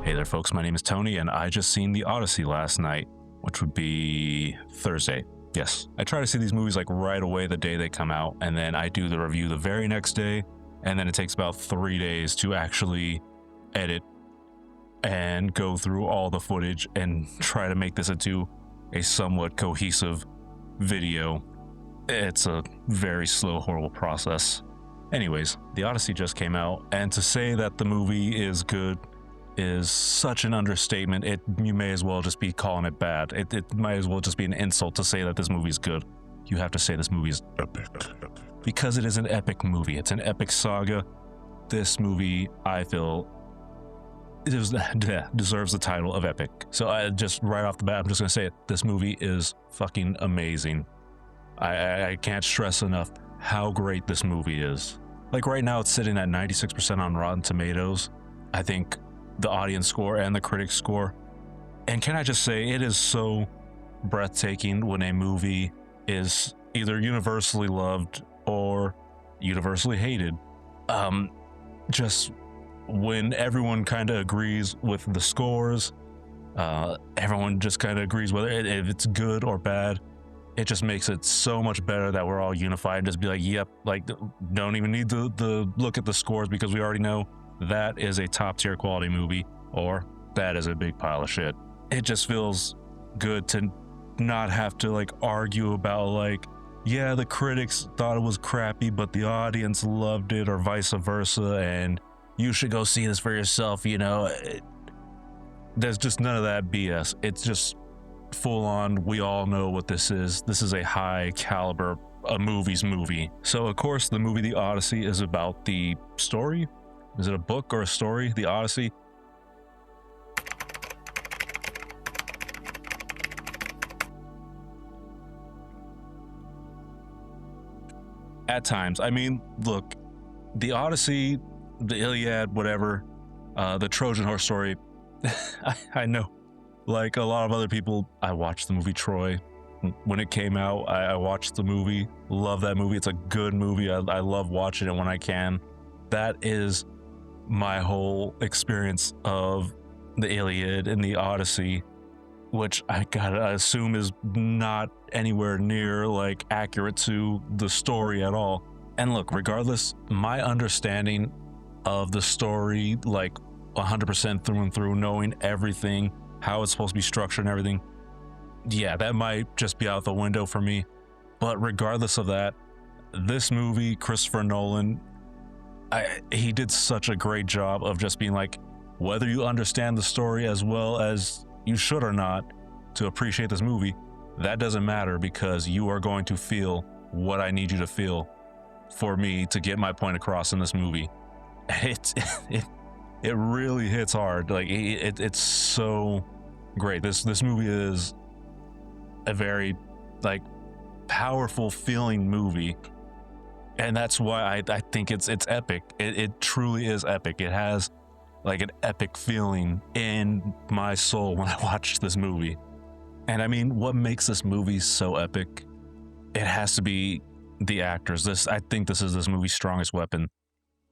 Hey there, folks. My name is Tony, and I just seen the Odyssey last night, which would be Thursday. Yes, I try to see these movies like right away the day they come out, and then I do the review the very next day, and then it takes about 3 days to actually edit and go through all the footage and try to make this into a somewhat cohesive video. It's a very slow, horrible process. Anyways, the Odyssey just came out, and to say that the movie is good is such an understatement. You may as well just be calling it bad. It might as well just be an insult to say that this movie is good. You have to say this movie is epic. Because it is an epic movie. It's an epic saga. This movie, I feel, deserves the title of epic. So I just, right off the bat, I'm just going to say it. This movie is fucking amazing. I can't stress enough how great this movie is. Like right now, it's sitting at 96% on Rotten Tomatoes. I think the audience score and the critic score. And can I just say, it is so breathtaking when a movie is either universally loved or universally hated. Just when everyone kind of agrees with the scores, everyone just kind of agrees whether if it's good or bad. It just makes it so much better that we're all unified and just be like, yep, like don't even need to look at the scores because we already know that is a top tier quality movie or that is a big pile of shit. It just feels good to not have to like argue about like, yeah, the critics thought it was crappy, but the audience loved it or vice versa. And you should go see this for yourself. You know, there's just none of that BS. It's just full on. We all know what this is. This is a high caliber, a movie's movie. So of course the movie, The Odyssey, is about the story. Is it a book or a story? The Odyssey. At times, I mean, look, the Odyssey, the Iliad, whatever, the Trojan horse story, I know, like a lot of other people, I watched the movie Troy. When it came out, I watched the movie, love that movie. It's a good movie. I love watching it when I can. That is my whole experience of the Iliad and the Odyssey, which I gotta assume is not anywhere near like accurate to the story at all. And look, regardless, my understanding of the story, like 100% through and through, knowing everything, how it's supposed to be structured and everything, yeah, that might just be out the window for me. But regardless of that, this movie, Christopher Nolan, he did such a great job of just being like, whether you understand the story as well as you should or not to appreciate this movie, that doesn't matter because you are going to feel what I need you to feel for me to get my point across in this movie. It really hits hard. Like it's so great. This movie is a very like powerful feeling movie. And that's why I think it's epic. It truly is epic. It has like an epic feeling in my soul when I watch this movie. And I mean, what makes this movie so epic? It has to be the actors. I think this is this movie's strongest weapon,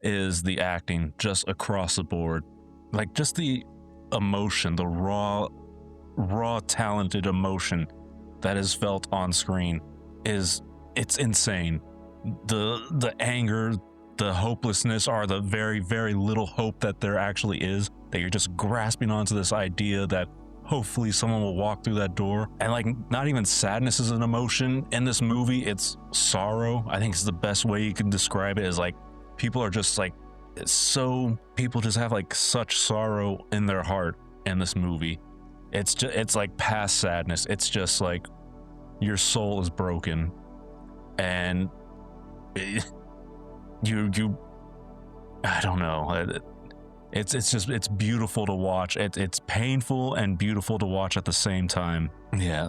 is the acting just across the board. Like just the emotion, the raw talented emotion that is felt on screen it's insane. The anger, the hopelessness, or the very, very little hope that there actually is, that you're just grasping onto this idea that hopefully someone will walk through that door. And like, not even sadness is an emotion in this movie, it's sorrow. I think it's the best way you can describe it, is like people are just like, people just have like such sorrow in their heart in this movie. It's like past sadness. It's just like your soul is broken and you I don't know, it's beautiful to watch. It's painful and beautiful to watch at the same time. Yeah,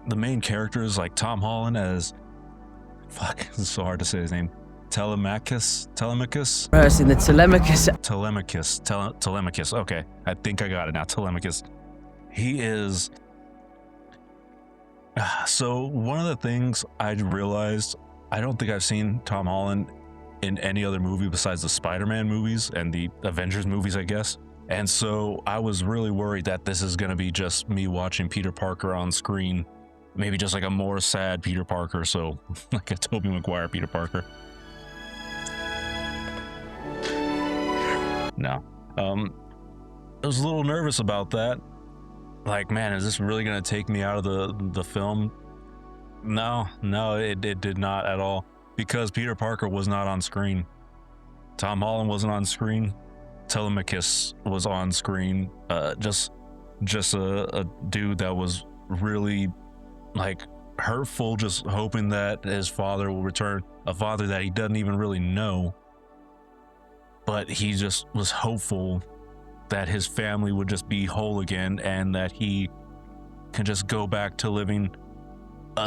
the main characters, like Tom Holland as it's so hard to say his name, Telemachus. In the Telemachus. Okay, I think I got it now. Telemachus. He is so one of the things I realized, I don't think I've seen Tom Holland in any other movie besides the Spider-Man movies and the Avengers movies, I guess. And so I was really worried that this is going to be just me watching Peter Parker on screen, maybe just like a more sad Peter Parker, so like a Tobey Maguire Peter Parker. No. I was a little nervous about that. Like, man, is this really going to take me out of the film? No, it did not at all, because Peter Parker was not on screen. Tom Holland wasn't on screen. Telemachus was on screen. Just a dude that was really like hurtful, just hoping that his father will return, a father that he doesn't even really know, but he just was hopeful that his family would just be whole again and that he can just go back to living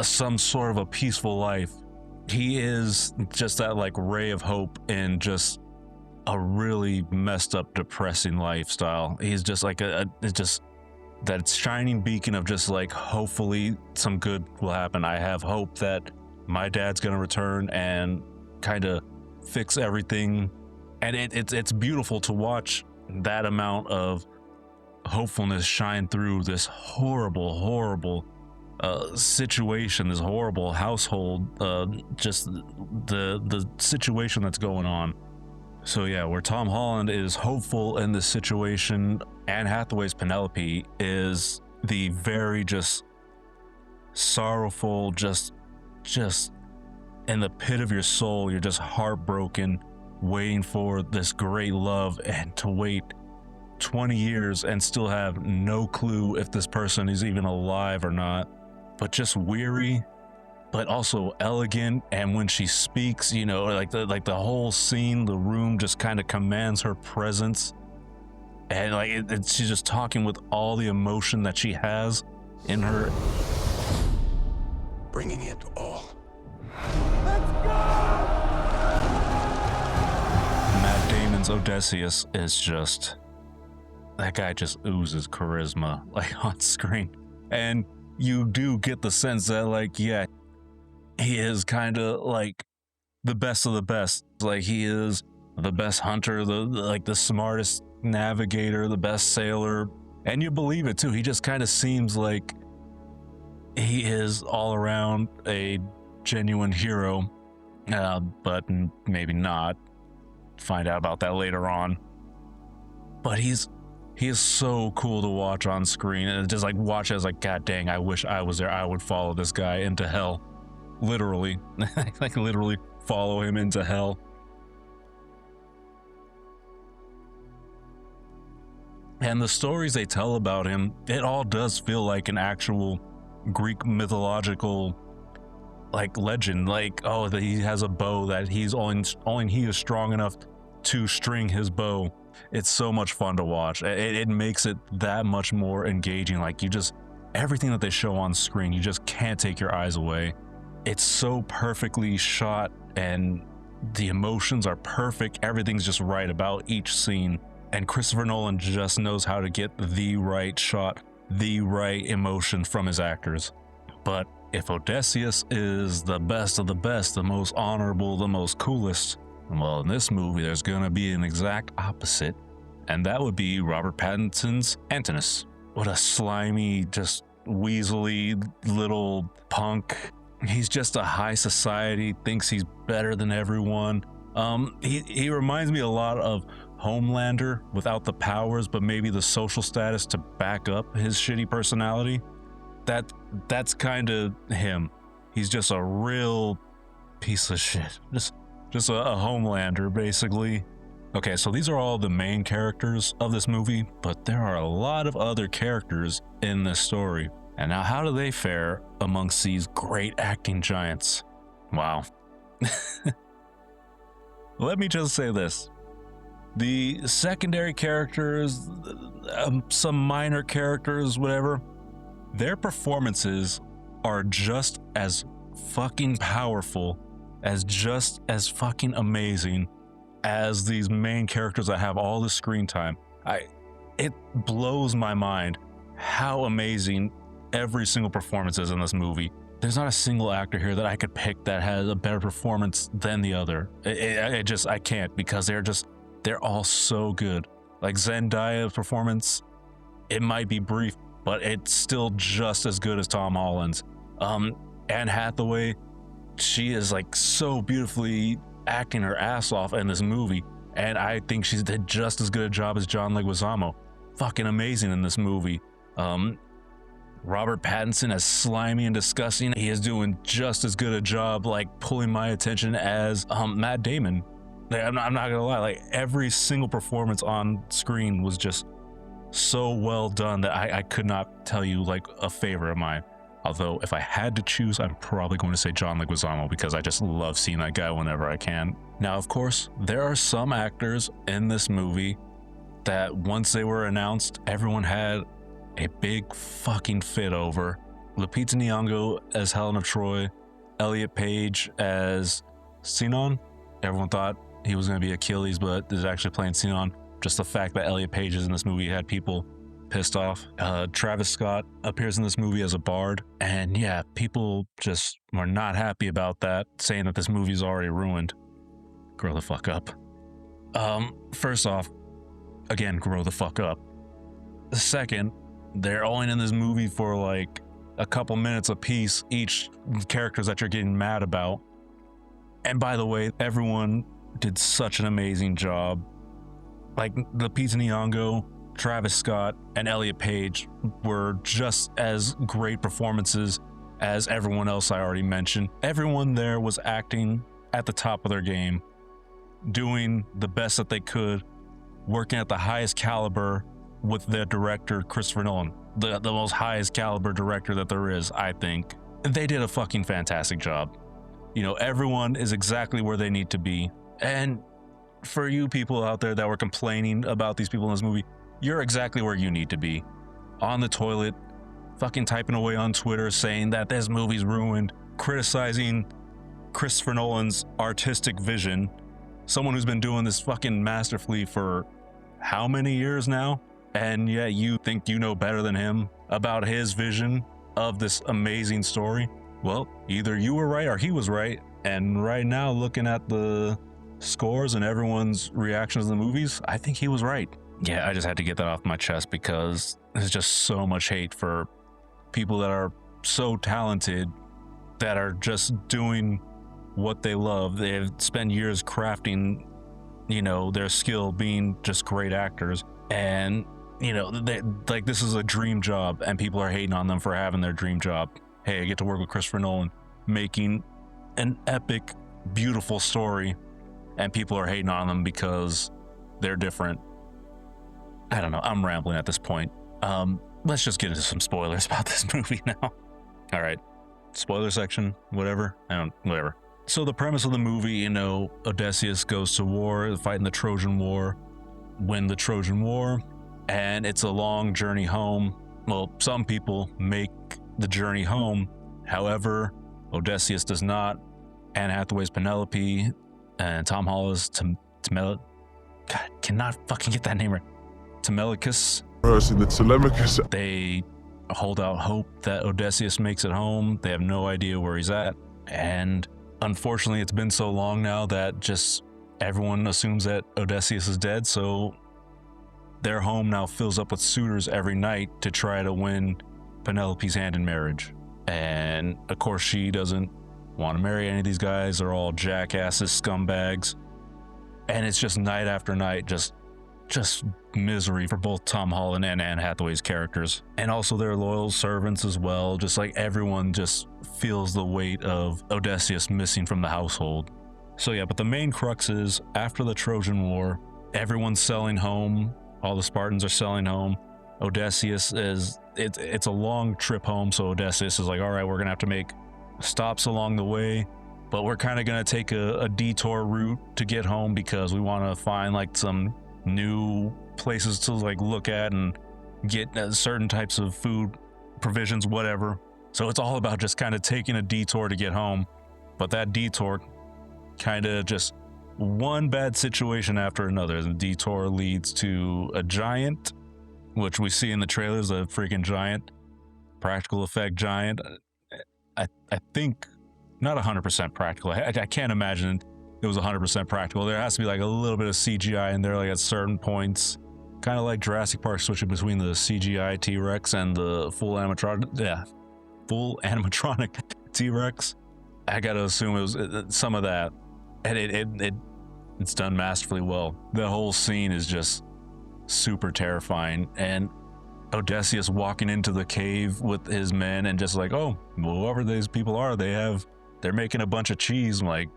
some sort of a peaceful life. He is just that like ray of hope in just a really messed up, depressing lifestyle. He's just like it's just that shining beacon of just like, hopefully some good will happen. I have hope that my dad's gonna return and kind of fix everything. And it's beautiful to watch that amount of hopefulness shine through this horrible situation, this horrible household, just the situation that's going on. So yeah, where Tom Holland is hopeful in this situation, Anne Hathaway's Penelope is the very just sorrowful, just in the pit of your soul, you're just heartbroken, waiting for this great love, and to wait 20 years and still have no clue if this person is even alive or not, but just weary, but also elegant. And when she speaks, you know, like the whole scene, the room just kind of commands her presence, and like she's just talking with all the emotion that she has in her. Bringing it all. Matt Damon's Odysseus is just, that guy just oozes charisma like on screen, and you do get the sense that like, yeah, he is kind of like the best of the best. Like, he is the best hunter, the smartest navigator, the best sailor, and you believe it too. He just kind of seems like he is all around a genuine hero, but maybe not. Find out about that later on. But he is so cool to watch on screen, and just like watch as like, god dang, I wish I was there. I would follow this guy into hell, literally. Like literally follow him into hell. And the stories they tell about him, it all does feel like an actual Greek mythological like legend. Like, oh, that he has a bow that he's only he is strong enough to string his bow. It's so much fun to watch. It makes it that much more engaging. Like, you just, everything that they show on screen, you just can't take your eyes away. It's so perfectly shot, and the emotions are perfect. Everything's just right about each scene. And Christopher Nolan just knows how to get the right shot, the right emotion from his actors. But if Odysseus is the best of the best, the most honorable, the most coolest, well, in this movie, there's gonna be an exact opposite, and that would be Robert Pattinson's Antinous. What a slimy, just weaselly little punk. He's just a high society, thinks he's better than everyone. He reminds me a lot of Homelander without the powers, but maybe the social status to back up his shitty personality. That's kind of him. He's just a real piece of shit. Just a Homelander, basically. Okay, so these are all the main characters of this movie, but there are a lot of other characters in this story. And now, how do they fare amongst these great acting giants? Wow. Let me just say this. The secondary characters, some minor characters, whatever, their performances are just as fucking powerful, as just as fucking amazing as these main characters that have all the screen time. It blows my mind how amazing every single performance is in this movie. There's not a single actor here that I could pick that has a better performance than the other. I can't, because they're all so good. Like Zendaya's performance, it might be brief, but it's still just as good as Tom Holland's. Anne Hathaway, she is like so beautifully acting her ass off in this movie, and I think she did just as good a job as John Leguizamo. Fucking amazing in this movie. Robert Pattinson as slimy and disgusting, he is doing just as good a job like pulling my attention as Matt Damon. Like, I'm not gonna lie, like every single performance on screen was just so well done that I could not tell you like a favorite of mine. Although if I had to choose, I'm probably going to say John Leguizamo, because I just love seeing that guy whenever I can. Now, of course, there are some actors in this movie that once they were announced, everyone had a big fucking fit over. Lupita Nyong'o as Helen of Troy, Elliot Page as Sinon. Everyone thought he was going to be Achilles, but is actually playing Sinon. Just the fact that Elliot Page is in this movie had people pissed off. Travis Scott appears in this movie as a bard, and yeah, people just were not happy about that, saying that this movie's already ruined. Grow the fuck up. First off, again, grow the fuck up. Second, they're only in this movie for like a couple minutes apiece, each characters that you're getting mad about. And by the way, everyone did such an amazing job. Like Lupita Nyong'o, Travis Scott, and Elliot Page were just as great performances as everyone else I already mentioned. Everyone there was acting at the top of their game, doing the best that they could, working at the highest caliber with their director, Christopher Nolan, the most highest caliber director that there is, I think. They did a fucking fantastic job. You know, everyone is exactly where they need to be. And for you people out there that were complaining about these people in this movie, you're exactly where you need to be. On the toilet, fucking typing away on Twitter saying that this movie's ruined, criticizing Christopher Nolan's artistic vision, someone who's been doing this fucking masterfully for how many years now? And yet you think you know better than him about his vision of this amazing story? Well, either you were right or he was right. And right now, looking at the scores and everyone's reactions to the movies, I think he was right. Yeah, I just had to get that off my chest because there's just so much hate for people that are so talented, that are just doing what they love. They've spent years crafting, you know, their skill being just great actors. And, you know, like this is a dream job and people are hating on them for having their dream job. Hey, I get to work with Christopher Nolan, making an epic, beautiful story, and people are hating on them because they're different. I don't know. I'm rambling at this point. Let's just get into some spoilers about this movie now. All right. Spoiler section, whatever. Whatever. So the premise of the movie, you know, Odysseus goes to war, fighting the Trojan War, win the Trojan War, and it's a long journey home. Well, some people make the journey home. However, Odysseus does not. Anne Hathaway's Penelope and Tom Holland's God, cannot fucking get that name right. Telemachus. They hold out hope that Odysseus makes it home. They have no idea where he's at. And unfortunately, it's been so long now that just everyone assumes that Odysseus is dead. So their home now fills up with suitors every night to try to win Penelope's hand in marriage. And of course, she doesn't want to marry any of these guys. They're all jackasses, scumbags. And it's just night after night, just misery for both Tom Holland and Anne Hathaway's characters. And also their loyal servants as well. Just like everyone just feels the weight of Odysseus missing from the household. So yeah, but the main crux is after the Trojan War, everyone's selling home. All the Spartans are selling home. Odysseus it's a long trip home. So Odysseus is like, all right, we're gonna have to make stops along the way, but we're kind of gonna take a detour route to get home because we want to find like some new places to like look at and get certain types of food, provisions, whatever. So it's all about just kind of taking a detour to get home. But that detour kind of just one bad situation after another. The detour leads to a giant, which we see in the trailers, a freaking giant, practical effect giant. I think not 100% practical. I can't imagine it was 100% practical. There has to be like a little bit of CGI in there, like at certain points. kind of like Jurassic Park switching between the CGI T-Rex and the full animatronic. Yeah, full animatronic T-Rex. I gotta assume it was some of that, and it's done masterfully well. The whole scene is just super terrifying, and Odysseus walking into the cave with his men and just like, oh, whoever these people are, they're making a bunch of cheese. I'm like,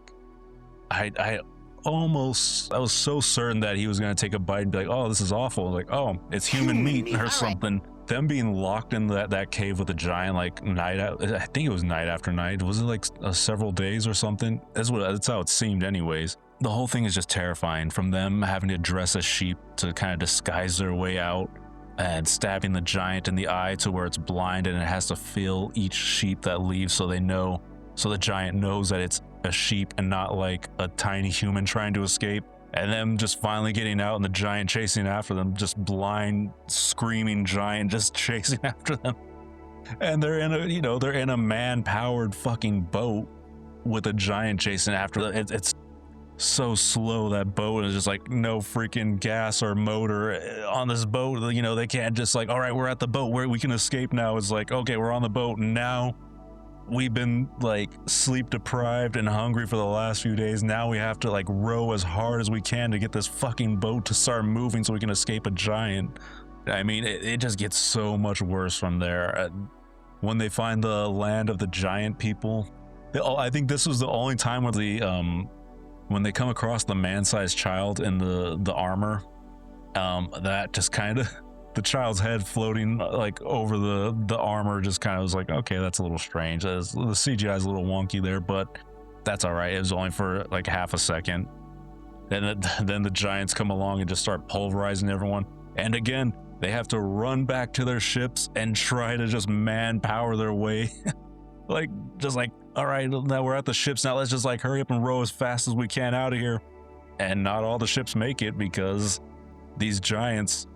I was so certain that he was going to take a bite and be like, oh, this is awful. Like, oh, it's human meat or something. Them being locked in that cave with a giant, like, I think it was night after night. Was it like several days or something? That's how it seemed anyways. The whole thing is just terrifying, from them having to dress as sheep to kind of disguise their way out, and stabbing the giant in the eye to where it's blind and it has to feel each sheep that leaves so the giant knows that it's a sheep and not like a tiny human trying to escape. And them just finally getting out and the giant chasing after them, just blind, screaming giant just chasing after them. And they're in a man-powered fucking boat with a giant chasing after them. It's so slow, that boat is just like no freaking gas or motor on this boat. They can't just like, all right, we're at the boat where we can escape now. It's like, okay, we're on the boat and now we've been like sleep deprived and hungry for the last few days. Now we have to like row as hard as we can to get this fucking boat to start moving so we can escape a giant. I mean, it just gets so much worse from there. When they find the land of the giant people, I think this was the only time where when they come across the man-sized child in the armor, that just kind of, the child's head floating like over the armor just kind of was like, okay, that's a little strange. The CGI is a little wonky there, but that's all right. It was only for like half a second. Then the giants come along and just start pulverizing everyone. And again, they have to run back to their ships and try to just manpower their way. just like, all right, now we're at the ships. Now let's just like hurry up and row as fast as we can out of here. And not all the ships make it because these giants,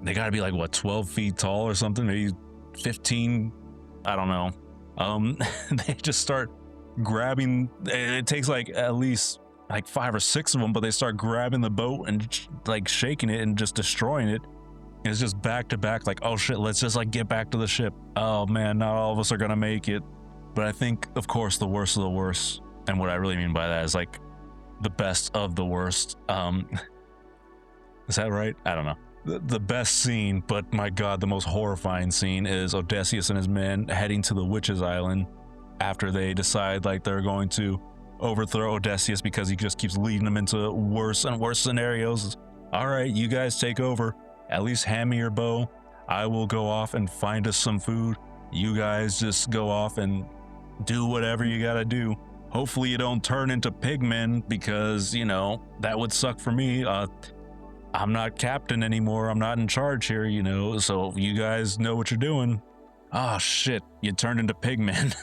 they gotta be like, what, 12 feet tall or something, maybe 15, I don't know. They just start grabbing, it takes like at least like 5 or 6 of them, but they start grabbing the boat and like shaking it and just destroying it. And it's just back to back, like, oh shit, let's just like get back to the ship. Oh man, not all of us are gonna make it. But I think, of course, the worst of the worst, and what I really mean by that is like the best of the worst. Is that right? I don't know. The best scene, but my god, the most horrifying scene, is Odysseus and his men heading to the Witch's Island after they decide like they're going to overthrow Odysseus because he just keeps leading them into worse and worse scenarios. All right, you guys take over. At least hand me your bow. I will go off and find us some food. You guys just go off and do whatever you gotta do. Hopefully you don't turn into pigmen because, that would suck for me. I'm not captain anymore. I'm not in charge here, so you guys know what you're doing. Oh shit, you turned into pigmen.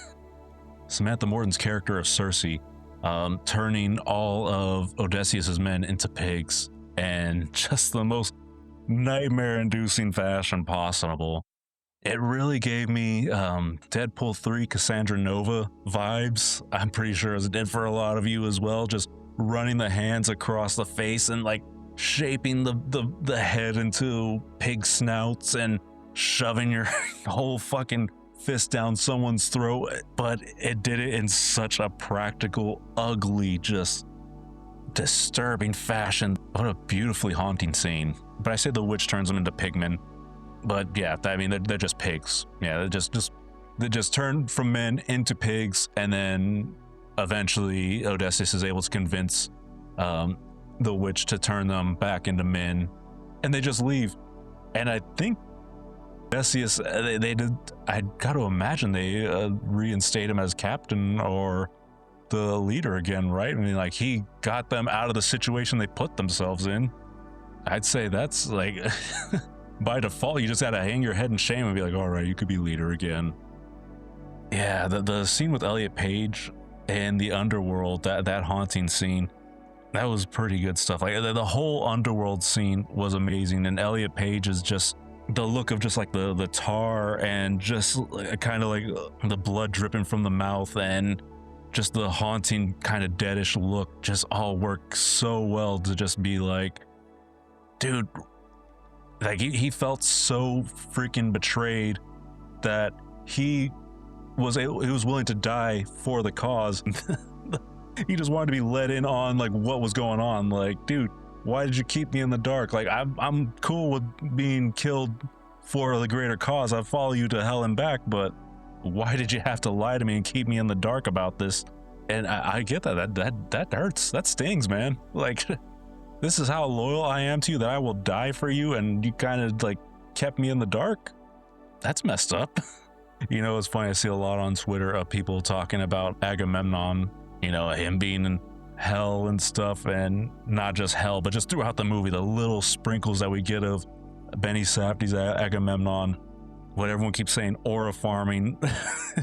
Samantha Morton's character of Cersei, turning all of Odysseus's men into pigs, and just the most nightmare-inducing fashion possible. It really gave me Deadpool 3 Cassandra Nova vibes. I'm pretty sure it did for a lot of you as well, just running the hands across the face and like shaping the head into pig snouts and shoving your whole fucking fist down someone's throat. But it did it in such a practical, ugly, just disturbing fashion. What a beautifully haunting scene. But I say the witch turns them into pigmen. But yeah, I mean, they're just pigs. Yeah, they just turn from men into pigs, and then eventually Odysseus is able to convince the witch to turn them back into men, and they just leave. And I think Odysseus, they did. I got to imagine they reinstate him as captain or the leader again, right? I mean, like, he got them out of the situation they put themselves in. I'd say that's like. By default, you just gotta hang your head in shame and be like, all right, you could be leader again. Yeah, the scene with Elliot Page and the underworld, that haunting scene, that was pretty good stuff. Like the whole underworld scene was amazing, and Elliot Page is just the look of just like the tar and just kind of like the blood dripping from the mouth and just the haunting kind of deadish look just all work so well to just be like, dude, Like he felt so freaking betrayed that he was willing to die for the cause. He just wanted to be let in on like what was going on. Like, dude, why did you keep me in the dark? Like, I'm cool with being killed for the greater cause. I follow you to hell and back, but why did you have to lie to me and keep me in the dark about this? And I get that hurts. That stings, man. Like, this is how loyal I am to you, that I will die for you, and you kind of like kept me in the dark. That's messed up. You know, it's funny. I see a lot on Twitter of people talking about Agamemnon, you know, him being in hell and stuff, and not just hell, but just throughout the movie, the little sprinkles that we get of Benny Safdie's Agamemnon, what everyone keeps saying, aura farming.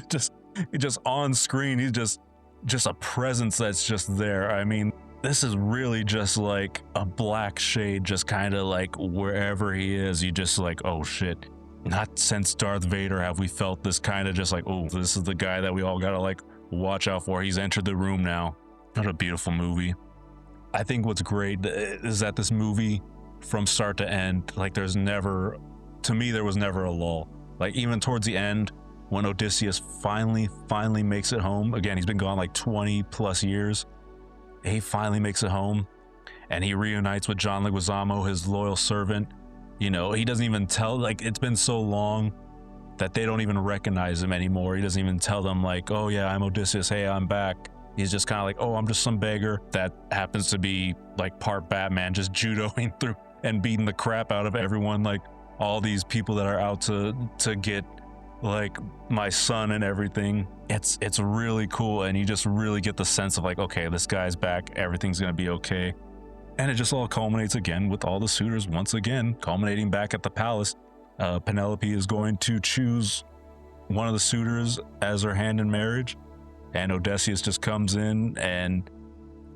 just on screen, he's just a presence that's just there. I mean, this is really just like a black shade, just kind of like wherever he is, you just like, oh shit. Not since Darth Vader have we felt this kind of just like, oh, this is the guy that we all gotta like watch out for. He's entered the room now. What a beautiful movie. I think what's great is that this movie, from start to end, like there was never a lull. Like even towards the end, when Odysseus finally makes it home, again, he's been gone like 20 plus years. He finally makes it home and he reunites with John Leguizamo, his loyal servant. You know, he doesn't even tell, like, it's been so long that they don't even recognize him anymore. He doesn't even tell them like, oh yeah, I'm Odysseus, hey, I'm back. He's just kind of like, oh, I'm just some beggar that happens to be like part Batman, just judoing through and beating the crap out of everyone, like all these people that are out to get like my son and everything. It's really cool, and you just really get the sense of like, okay, this guy's back, everything's gonna be okay. And it just all culminates again with all the suitors once again culminating back at the palace. Penelope is going to choose one of the suitors as her hand in marriage, and Odysseus just comes in and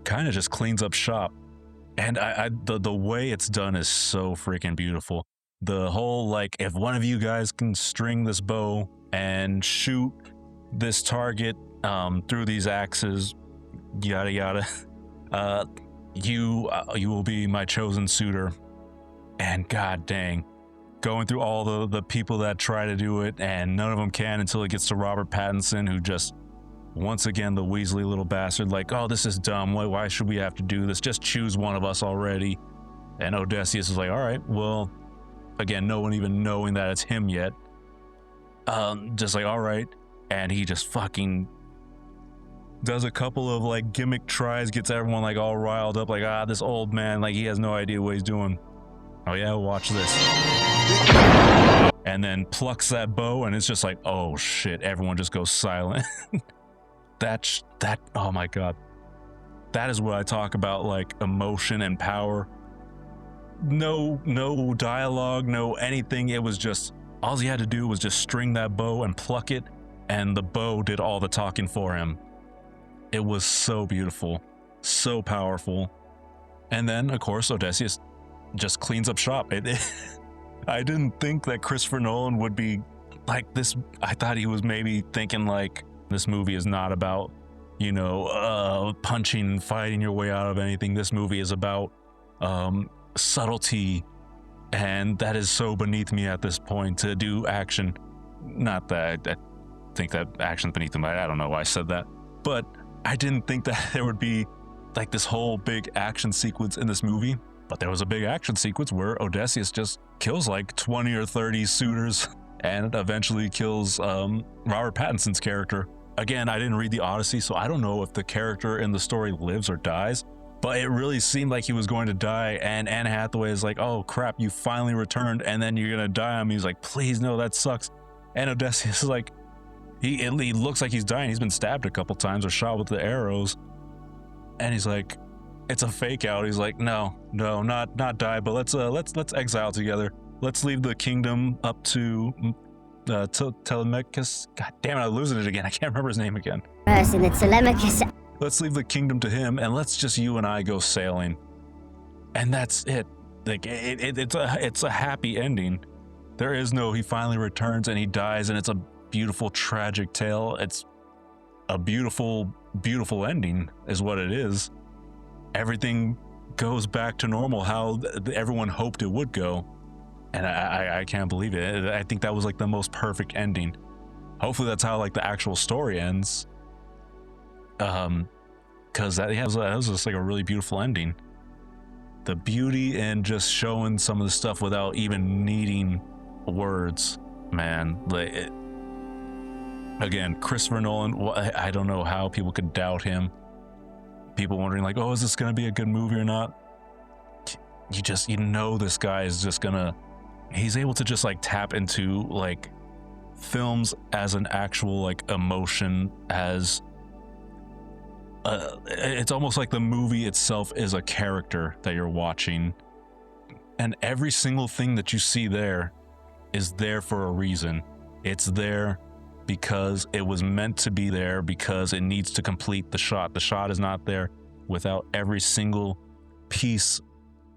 kind of just cleans up shop. And the way it's done is so freaking beautiful. The whole like, if one of you guys can string this bow and shoot this target through these axes, yada yada, you will be my chosen suitor. And god dang, going through all the people that try to do it, and none of them can until it gets to Robert Pattinson, who just, once again, the Weasley little bastard, like, oh, this is dumb, why should we have to do this, just choose one of us already. And Odysseus is like, all right, well, again, no one even knowing that it's him yet, just like, all right. And he just fucking does a couple of like gimmick tries, gets everyone like all riled up, like, ah, this old man, like he has no idea what he's doing. Oh yeah, watch this. And then plucks that bow, and it's just like, oh shit, everyone just goes silent. that oh my god, that is what I talk about, like emotion and power. No dialogue, no anything. It was just, all he had to do was just string that bow and pluck it, and the bow did all the talking for him. It was so beautiful, so powerful. And then, of course, Odysseus just cleans up shop. I didn't think that Christopher Nolan would be like this. I thought he was maybe thinking like, this movie is not about, you know, punching and fighting your way out of anything. This movie is about subtlety, and that is so beneath me at this point to do action. Not that I think that action's beneath him. I don't know why I said that, but I didn't think that there would be like this whole big action sequence in this movie. But there was a big action sequence where Odysseus just kills like 20 or 30 suitors and eventually kills Robert Pattinson's character. Again, I didn't read the Odyssey, so I don't know if the character in the story lives or dies, but it really seemed like he was going to die, and Anne Hathaway is like, oh crap, you finally returned, and then you're gonna die on me. He's like, please no, that sucks. And Odysseus is like, he looks like he's dying. He's been stabbed a couple times or shot with the arrows, and he's like, it's a fake out. He's like, no, not die, but let's exile together. Let's leave the kingdom up to Telemachus. God damn it, I'm losing it again. I can't remember his name again. Person, it's Telemachus. Let's leave the kingdom to him, and let's just you and I go sailing. And that's it. Like it's a happy ending. There is no, he finally returns and he dies, and it's a beautiful tragic tale. It's a beautiful ending is what it is. Everything goes back to normal, how everyone hoped it would go. And I can't believe it. I think that was like the most perfect ending. Hopefully that's how like the actual story ends. Because that was just like a really beautiful ending. The beauty in just showing some of the stuff without even needing words, man. Like again, Christopher Nolan. I don't know how people could doubt him. People wondering like, oh, is this gonna be a good movie or not? You know this guy is just gonna. He's able to just like tap into like films as an actual like emotion, as it's almost like the movie itself is a character that you're watching, and every single thing that you see there is there for a reason. It's there because it was meant to be there, because it needs to complete the shot. The shot is not there without every single piece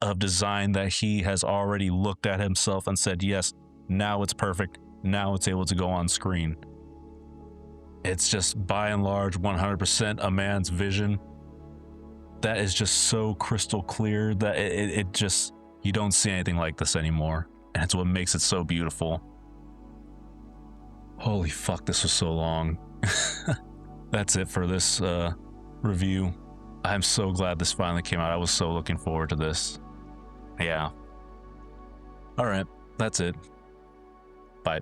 of design that he has already looked at himself and said, yes, now it's perfect, now it's able to go on screen. It's just by and large 100% a man's vision that is just so crystal clear that it just, you don't see anything like this anymore, and it's what makes it so beautiful. Holy fuck, this was so long. That's it for this review. I'm so glad this finally came out. I was so looking forward to this. Yeah. All right, that's it. Bye.